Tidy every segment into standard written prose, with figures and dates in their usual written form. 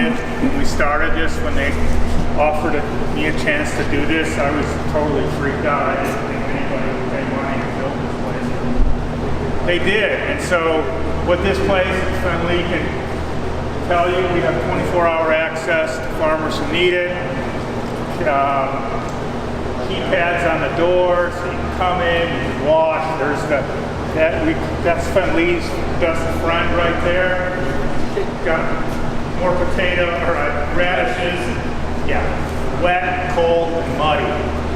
wanted when we started this, when they offered me a chance to do this. I was totally freaked out. I didn't think anybody would pay money to build this place. They did, and so what this place in Fenley can tell you, we have 24-hour access to farmers who need it. Keypads on the door, so you can come in, you can wash. There's that's Fenley's best friend right there. Got more potato or radishes. Yeah, wet, cold, and muddy.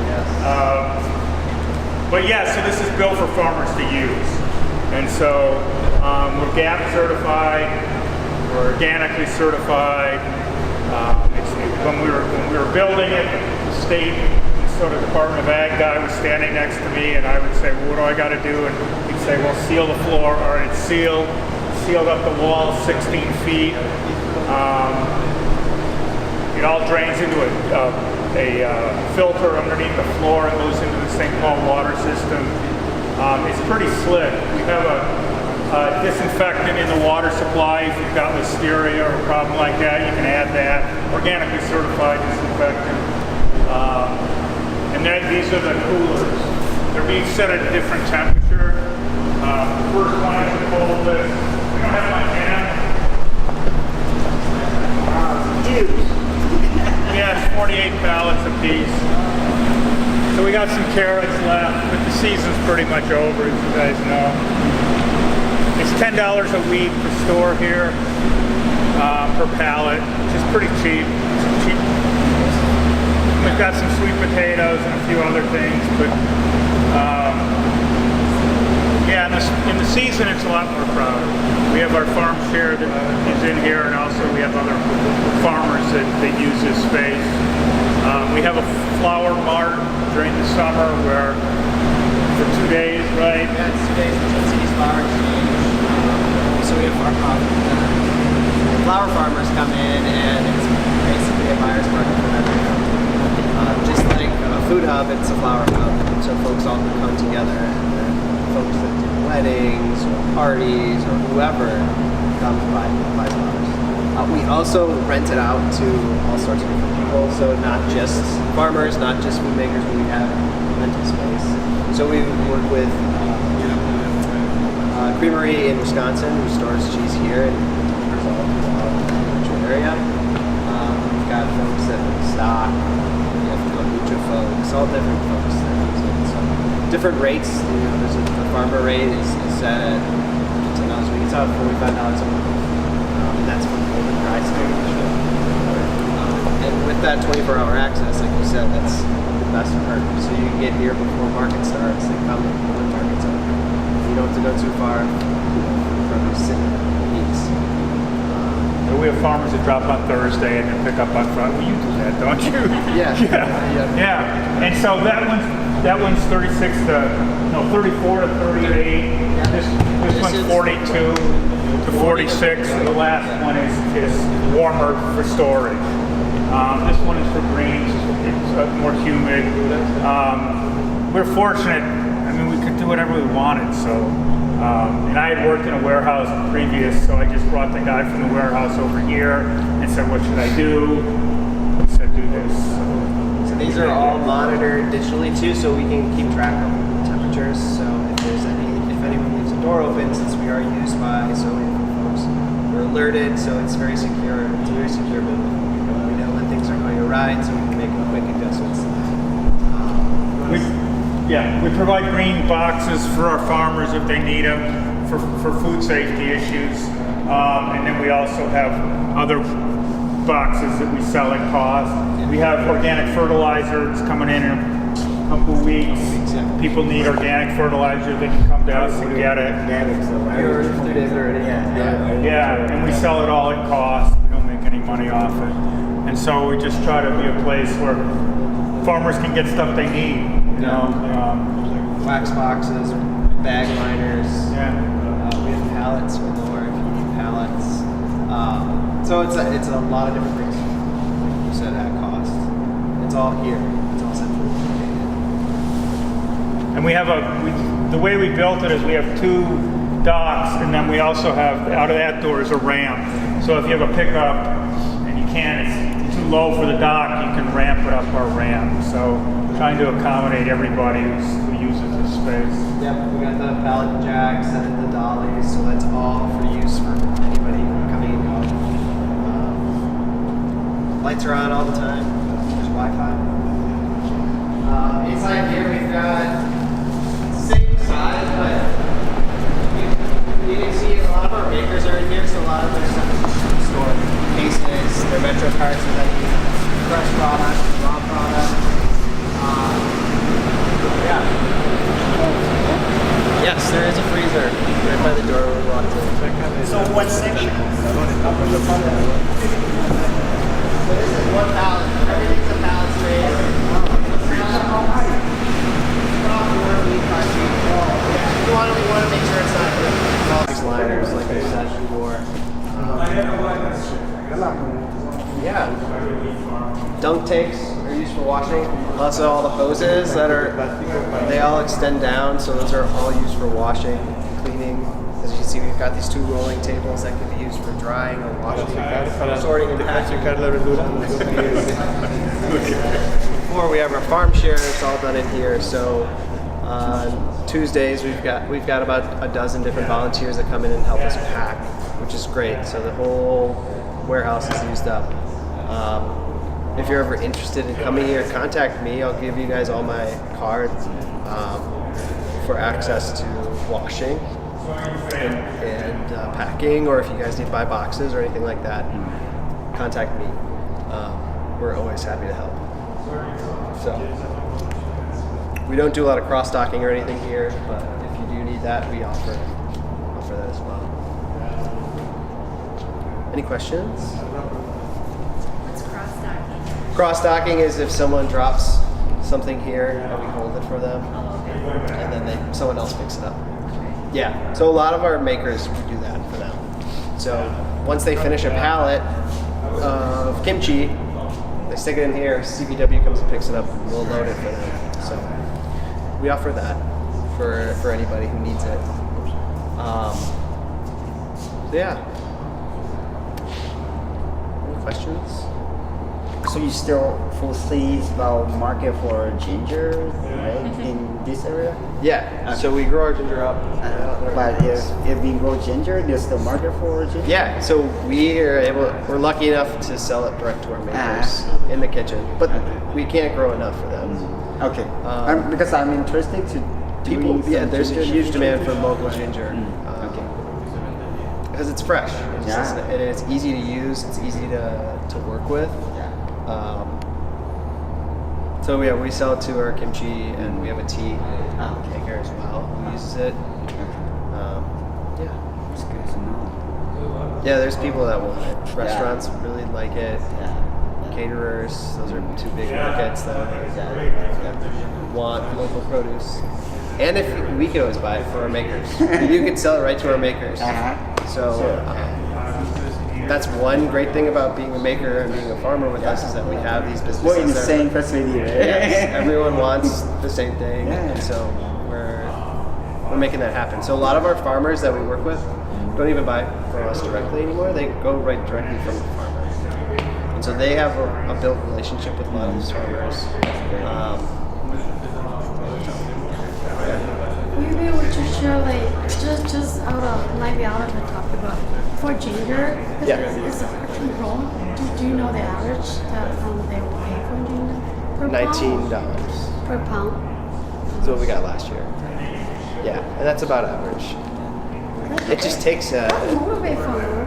Yes. But yeah, so this is built for farmers to use, and so we're GAP certified, we're organically certified. When we were building it, the state Minnesota Department of Ag guy was standing next to me, and I would say, well, what do I got to do? And he'd say, well, seal the floor. All right, it's sealed. Sealed up the wall 16 feet. It all drains into a filter underneath the floor and goes into this thing called water system. It's pretty slick. We have a disinfectant in the water supply. If you've got listeria or a problem like that, you can add that. Organically certified disinfectant. And then these are the coolers. They're being set at a different temperature. First one is the coldest. We don't have my hand. Huge. Yeah, it's 48 pallets a piece. So we got some carrots left, but the season's pretty much over, as you guys know. It's $10 a week per store here, per pallet, which is pretty cheap. It's cheap. We've got some sweet potatoes and a few other things, but yeah, in the season it's a lot more crowded. We have our farm share that is in here, and also we have other farmers that use this space. We have a flower mart during the summer where for 2 days, right? Yeah, it's 2 days until City's Flower Exchange. So we have flower farmers come in, and it's basically a buyer's market for everything. Just like a food hub, it's a flower hub. So folks all can come together, and folks that do weddings or parties or whoever come buy flowers. We also rent it out to all sorts of different people, so not just farmers, not just food makers, but we have rental space. So we work with Creamery in Wisconsin, who stores cheese here and delivers all throughout the metro area. We've got folks that stock, we have kombucha folks, all different folks that use it. So different rates, there's the farmer rate is set at $10 a week. It's about $45 a month. And that's for the golden dry stage. And with that 24-hour access, like you said, that's the best part. So you can get here before market starts. They come when market's open. You don't have to go too far from the city needs. We have farmers that drop on Thursday and then pick up on Friday. Well, you do that, don't you? Yeah. Yeah. And so that one's 34 to 38. Yeah. This one's 42 to 46, and the last one is warmer for storage. This one is for greens. It's more humid. We're fortunate. I mean, we could do whatever we wanted. So, and I had worked in a warehouse previous, so I just brought the guy from the warehouse over here and said, "What should I do?" He said, "Do this." So these are all monitored digitally too, so we can keep track of temperatures. So if anyone leaves a door open, since we are used by so many folks, we're alerted. So it's very secure. It's a very secure building. We know when things are going awry, so we can make quick adjustments. We provide green boxes for our farmers if they need them for food safety issues, and then we also have other boxes that we sell at cost. We have organic fertilizer. It's coming in a couple weeks. People need organic fertilizer. They can come to us and get it. Yeah, and we sell it all at cost. We don't make any money off it, and so we just try to be a place where farmers can get stuff they need. Wax boxes, bag liners. Yeah. We have pallets galore if you need pallets. So it's a lot of different things. Like you said, at cost. It's all here. It's all centrally located. And we have the way we built it is we have 2 docks, and then we also have out of that door is a ramp. So if you have a pickup and can't, it's too low for the dock, you can ramp it up our ramp. So trying to accommodate everybody who uses this space. Yep, we got the pallet jacks and the dollies, so that's all for use for anybody coming and going. Lights are on all the time. There's Wi-Fi. Inside here we've got same size, but you can see a lot of our makers are in here, so a lot of their stuff is stored. Cases, their metro carts, and then fresh product, raw product. Yeah. Yes, there is a freezer right by the door where we walked in. So what section? So this is one pallet. Everything's a pallet space. We want to make sure it's not these liners, like I said before. Yeah. Dunk tanks are used for washing. Also, all the hoses that they all extend down, so those are all used for washing, cleaning. As you can see, we've got these two rolling tables that can be used for drying or washing, sorting and packing. Before we have our farm share, it's all done in here. So on Tuesdays, we've got about a dozen different volunteers that come in and help us pack, which is great. So the whole warehouse is used up. If you're ever interested in coming here, contact me. I'll give you guys all my cards for access to washing and packing, or if you guys need to buy boxes or anything like that, contact me. We're always happy to help. So we don't do a lot of cross-docking or anything here, but if you do need that, we offer that as well. Any questions? What's cross-docking? Cross-docking is if someone drops something here and we hold it for them, Oh, okay. and then someone else picks it up. Yeah, so a lot of our makers do that for them. So once they finish a pallet of kimchi, they stick it in here, CVW comes and picks it up, and we'll load it for them. So we offer that for anybody who needs it. So yeah. Any questions? So you still foresee the market for ginger, right, in this area? Yeah, so we grow our ginger up. But if we grow ginger, there's still market for ginger? Yeah, so we're lucky enough to sell it direct to our makers in the kitchen, but we can't grow enough for them. Okay. Because I'm interested to People, doing yeah, some there's a ginger huge demand for cultivation. local ginger. Okay. Because it's fresh. Yeah. And it's easy to use, it's easy to work with. Yeah. So yeah, we sell it to our kimchi, and we have a tea Okay. maker as well who uses it. Yeah. It's good to know. Yeah, there's people that want it. Restaurants really like it. Yeah. Caterers, those are two big markets that want local produce. And if we could always buy it for our makers, you could sell it right to our makers. So that's one great thing about being a maker and being a farmer with us, is that we have these businesses. We're in the that- same facility, right? Yes, everyone wants the same thing, Yeah. and so we're making that happen. So a lot of our farmers that we work with don't even buy from us directly anymore. They go right directly from the farmer, and so they have a built relationship with a lot of these farmers. Will you be able to share, like, just out of the topic about for ginger? It's a pretty raw. Do you know the average that they will pay for ginger per $19 pound? Per pound. is what we got last year. Yeah, and that's about average. It just takes That's more way farmer.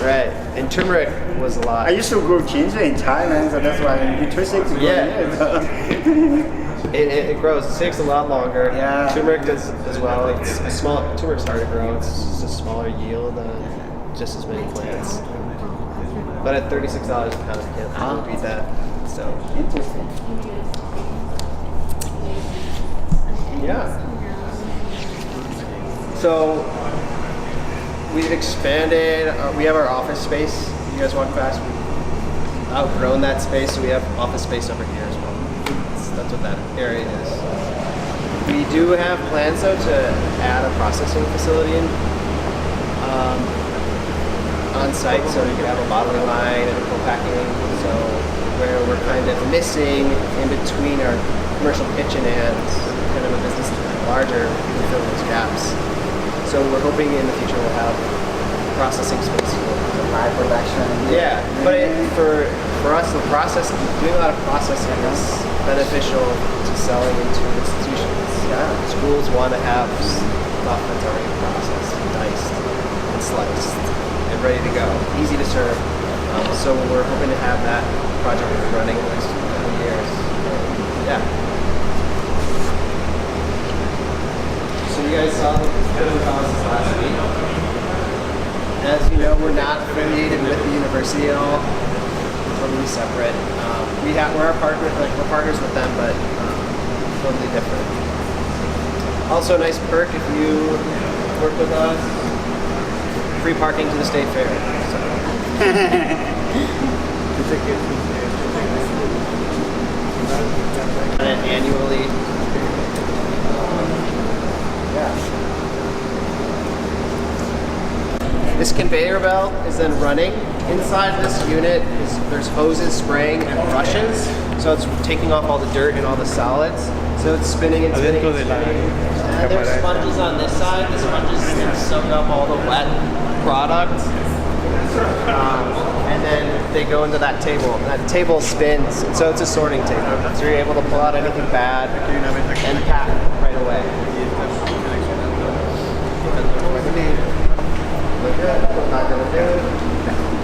right. And turmeric was a lot. I used to grow ginger in Thailand, so that's why I'm interested to grow here. It grows. It takes a lot longer. Yeah. Turmeric does as well. It's a small. Turmeric's hard to grow. It's just a smaller yield than just as many plants. But at $36 a pound, you can't beat that. So Interesting. yeah. So we've expanded. We have our office space. You guys walk past. We've outgrown that space, so we have office space over here as well. That's what that area is. We do have plans though to add a processing facility in. on site so we can have a bottling line and a co-packing. So where we're kind of missing in between our commercial kitchen and kind of a business larger, we can fill those gaps. So we're hoping in the future we'll have processing space for High production. yeah, but for us, the process, doing a lot of processing is beneficial to selling into institutions. Yeah. Schools want to have stuff that's already processed, and diced, and sliced, and ready to go, easy to serve. So we're hoping to have that project running in the next couple of years. Yeah. So you guys saw the houses last week. As you know, we're not affiliated with the university at all. Totally separate. We're partners with them, but totally different. Also, a nice perk if you work with us: free parking to the state fair. So. And annually. Yeah. This conveyor belt is then running. Inside this unit there's hoses spraying and brushes, so it's taking off all the dirt and all the solids. So it's spinning and spinning and spinning. And there's sponges on this side. The sponges soak up all the wet product. And then they go into that table. That table spins, so it's a sorting table. So you're able to pull out anything bad and pack right away.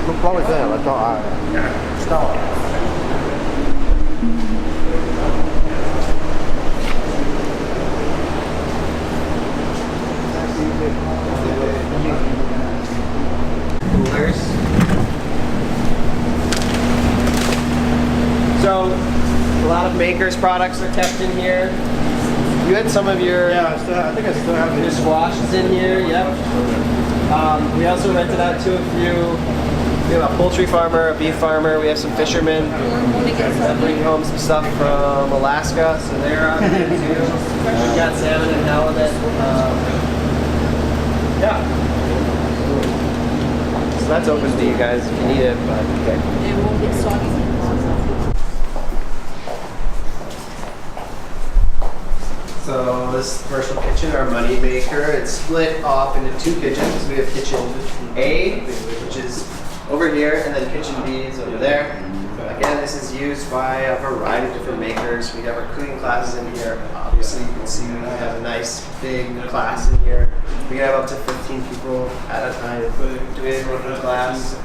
Lúc có bây giờ là cho ai? Stop. Coolers. So a lot of Makers products are kept in here. You had some of your I think I still have your squashes in here. Yep. We also rented out to a few. We have a poultry farmer, a beef farmer. We have some fishermen that bring home some stuff from Alaska, so they're out here too. We've got salmon and halibut. Yeah. So that's open to you guys if you need it, but okay. It won't get soggy. So this commercial kitchen, our money maker, it's split off into two kitchens. We have kitchen A, which is over here, and then kitchen B is over there. Again, this is used by a variety of different makers. We have our cooking classes in here. Obviously, you can see we have a nice big class in here. We can have up to 15 people at a time doing a cooking class.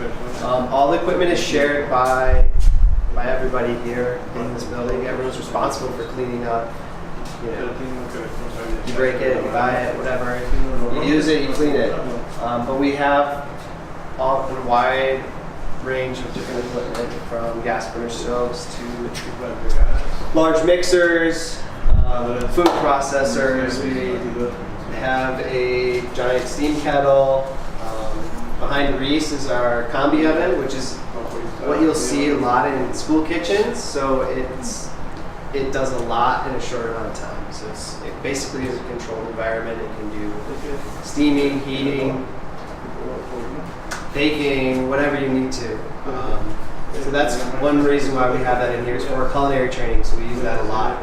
All the equipment is shared by everybody here in this building. Everyone's responsible for cleaning up. You know, you break it, you buy it, whatever. You use it, you clean it. But we have a wide range of different equipment, from gas burner stoves to large mixers, food processors. We have a giant steam kettle. Behind Reese is our combi oven, which is what you'll see a lot in school kitchens. So it does a lot in a short amount of time. So it basically is a controlled environment. It can do steaming, heating, baking, whatever you need to. So that's one reason why we have that in here, is for culinary training. So we use that a lot.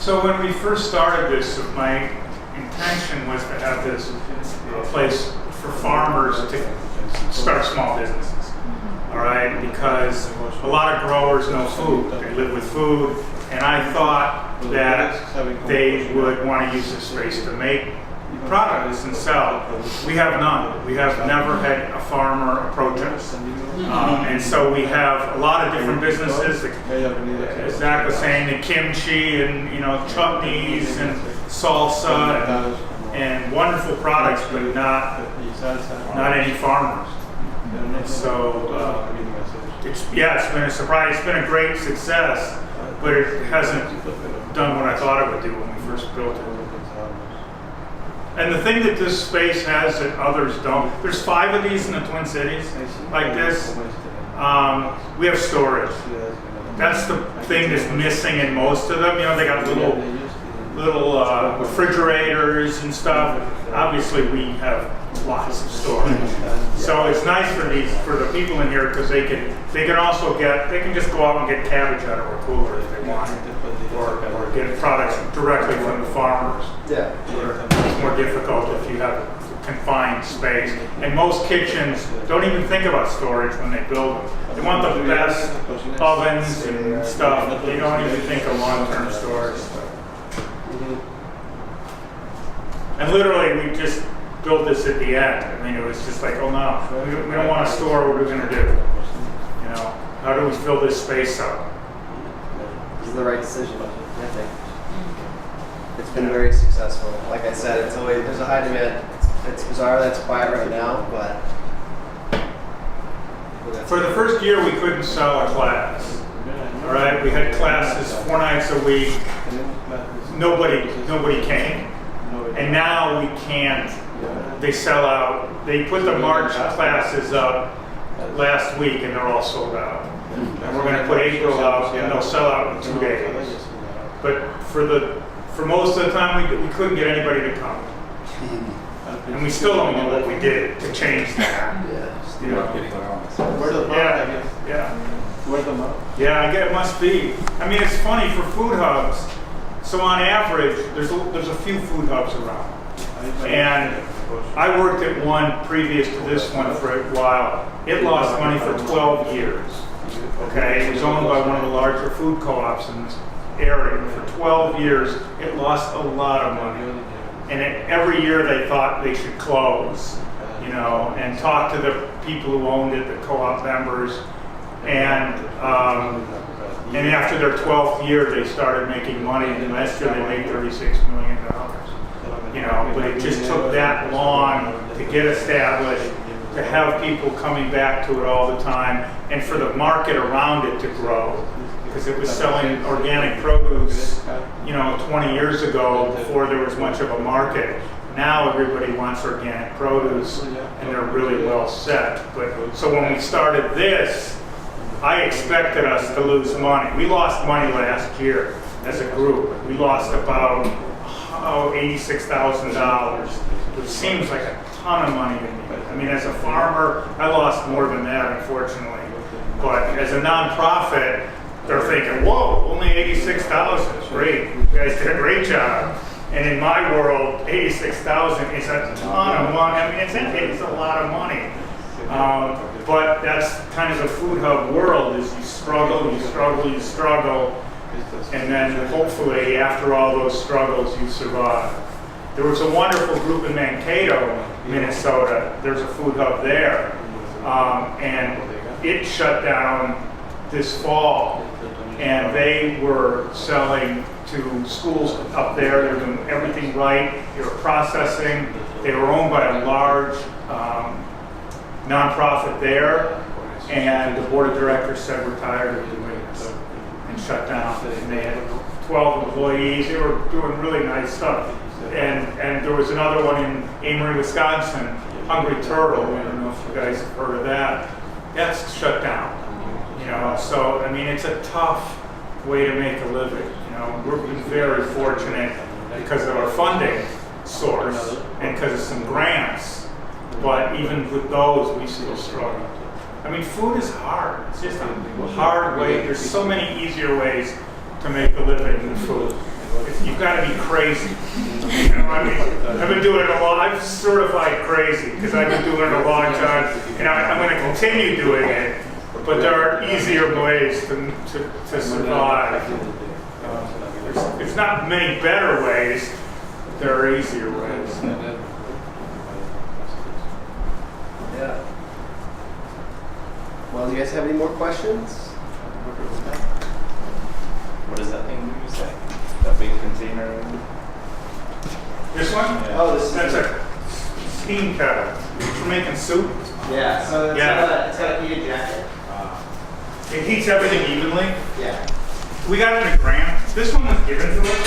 So when we first started this, my intention was to have this place for farmers to start small businesses. All right, because a lot of growers know food. They live with food, and I thought that they would want to use this space to make products and sell. We have none. We have never had a farmer approach us. And so we have a lot of different businesses, as Zach was saying, the kimchi and chutneys and salsa and wonderful products, but not any farmers. And so it's been a surprise. It's been a great success, but it hasn't done what I thought it would do when we first built it. And the thing that this space has that others don't, there's 5 of these in the Twin Cities like this. We have storage. That's the thing that's missing in most of them. They got little little refrigerators and stuff. Obviously, we have lots of storage, so it's nice for the people in here because they can also they can just go out and get cabbage out of our cooler if they want, or get products directly from the farmers. Yeah. It's more difficult if you have a confined space. And most kitchens don't even think about storage when they build them. They want the best ovens and stuff. They don't even think of long-term storage. And literally, we just built this at the end. I mean, it was just like, oh no, we don't want to store. What are we going to do? You know, how do we fill this space up? This is the right decision, I think. It's been very successful. Like I said, it's always there's a high demand. It's bizarre that it's quiet right now, but For the first year, we couldn't sell a class. All right, we had classes 4 nights a week. Nobody came, and now we can't. They sell out. They put the March classes up last week, and they're all sold out. And we're going to put April up, and they'll sell out in 2 days. But for most of the time, we couldn't get anybody to come, and we still don't know what we did to change that. You know? Where's the Yeah. Where's the month? Yeah, I guess it must be. I mean, it's funny for food hubs. So on average, there's a few food hubs around. And I worked at one previous to this one for a while. It lost money for 12 years. Okay, it was owned by one of the larger food co-ops in this area. For 12 years, it lost a lot of money. And every year they thought they should close, you know, and talk to the people who owned it, the co-op members. And after their 12th year, they started making money. And last year they made $36 million. You know, but it just took that long to get established, to have people coming back to it all the time, and for the market around it to grow. Because it was selling organic produce, you know, 20 years ago before there was much of a market. Now everybody wants organic produce, and they're really well set. But so when we started this, I expected us to lose money. We lost money last year as a group. We lost about $86,000, which seems like a ton of money to me. I mean, as a farmer, I lost more than that, unfortunately. But as a nonprofit, they're thinking, whoa, only $86,000, great. You guys did a great job. And in my world, $86,000 is a ton of money. I mean, it's a lot of money. But that's kind of the food hub world, is you struggle, and then hopefully after all those struggles you survive. There was a wonderful group in Mankato, Minnesota. There's a food hub there. And it shut down this fall. And they were selling to schools up there. They were doing everything right. They were processing. They were owned by a large nonprofit there. And the board of directors said we're tired of doing this and shut down. And they had 12 employees. They were doing really nice stuff. And there was another one in Amory, Wisconsin, Hungry Turtle. I don't know if you guys have heard of that. That's shut down. You know, so I mean, it's a tough way to make a living. You know, we've been very fortunate because of our funding source and because of some grants. But even with those, we still struggle. I mean, food is hard. It's just a hard way. There's so many easier ways to make a living than food. You've got to be crazy. You know, I mean, I've been doing it a lot. I've certified crazy because I've been doing it a long time, and I'm going to continue doing it. But there are easier ways to survive. There's not many better ways, but there are easier ways. Yeah. Well, do you guys have any more questions? What is that thing you say? That big container? This one? Yeah. Oh, this is That's a steam kettle for making soup. yeah. So it's got a heated jacket. It heats everything evenly. Yeah. We got it in a grant. This one was given to us.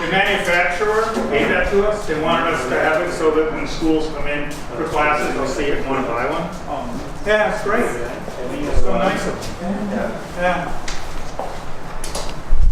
The manufacturer gave that to us. They wanted us to have it so that when schools come in for classes, they'll see it and want to buy one. Yeah, it's great. It's so nice of them. Yeah.